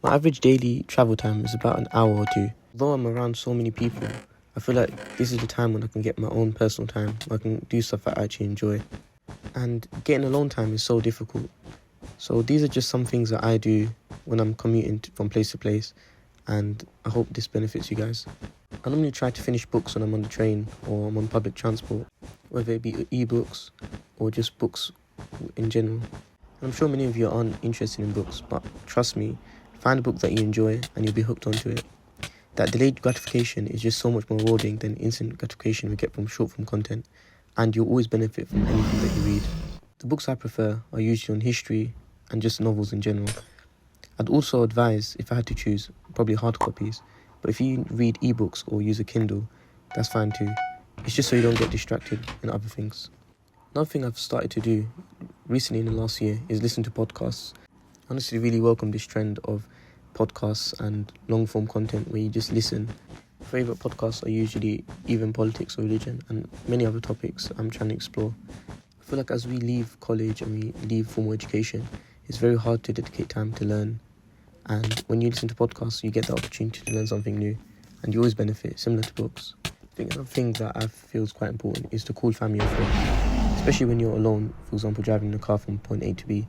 My average daily travel time is about an hour or two. Though I'm around so many people, I feel like this is the time when I can get my own personal time, where I can do stuff that I actually enjoy. And getting alone time is so difficult. So these are just some things that I do when I'm commuting from place to place, and I hope this benefits you guys. I normally try to finish books when I'm on the train or I'm on public transport, whether it be ebooks or just books in general. I'm sure many of you aren't interested in books, but trust me, find a book that you enjoy and you'll be hooked onto it. That delayed gratification is just so much more rewarding than instant gratification we get from short form content, and you'll always benefit from anything that you read. The books I prefer are usually on history and just novels in general. I'd also advise, if I had to choose, probably hard copies, but if you read ebooks or use a Kindle, that's fine too. It's just so you don't get distracted in other things. Another thing I've started to do recently in the last year is listen to podcasts. I honestly really welcome this trend of podcasts and long form content where you just listen. Favourite podcasts are usually even politics or religion and many other topics I'm trying to explore. I feel like as we leave college and we leave formal education, it's very hard to dedicate time to learn. And when you listen to podcasts, you get the opportunity to learn something new, and you always benefit, similar to books. I think another thing that I feel is quite important is to call family or friends, especially when you're alone, for example, driving the car from point A to B.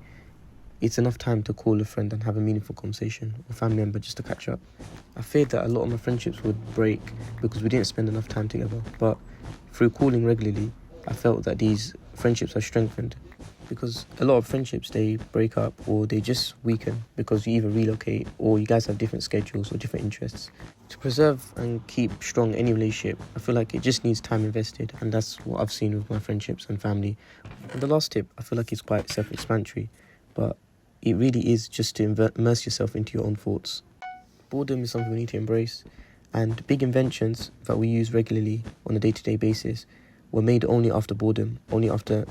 It's enough time to call a friend and have a meaningful conversation, or family member just to catch up. I feared that a lot of my friendships would break because we didn't spend enough time together, but through calling regularly, I felt that these friendships are strengthened, because a lot of friendships, they break up or they just weaken because you either relocate or you guys have different schedules or different interests. To preserve and keep strong any relationship, I feel like it just needs time invested, and that's what I've seen with my friendships and family. And the last tip, I feel like it's quite self-explanatory, but it really is just to immerse yourself into your own thoughts. Boredom is something we need to embrace, and big inventions that we use regularly on a day-to-day basis were made only after boredom, only after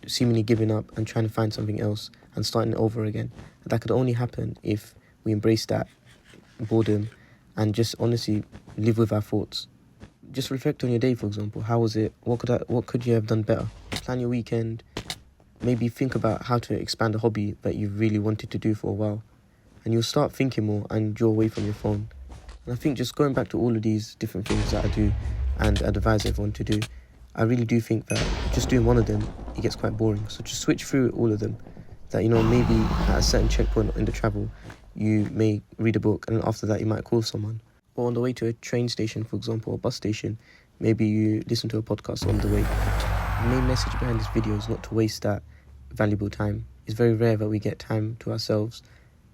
seemingly giving up and trying to find something else and starting it over again. And that could only happen if we embrace that boredom and just honestly live with our thoughts. Just reflect on your day, for example. How was it? What could you have done better? Plan your weekend. Maybe think about how to expand a hobby that you've really wanted to do for a while. And you'll start thinking more and draw away from your phone. And I think just going back to all of these different things that I do and I'd advise everyone to do, I really do think that just doing one of them, it gets quite boring. So just switch through all of them. That, maybe at a certain checkpoint in the travel, you may read a book, and after that you might call someone. Or on the way to a train station, for example, or bus station, maybe you listen to a podcast on the way. The main message behind this video is not to waste that valuable time. It's very rare that we get time to ourselves,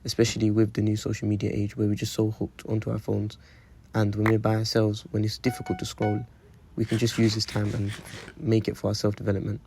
especially with the new social media age where we're just so hooked onto our phones. And when we're by ourselves, when it's difficult to scroll, we can just use this time and make it for our self-development.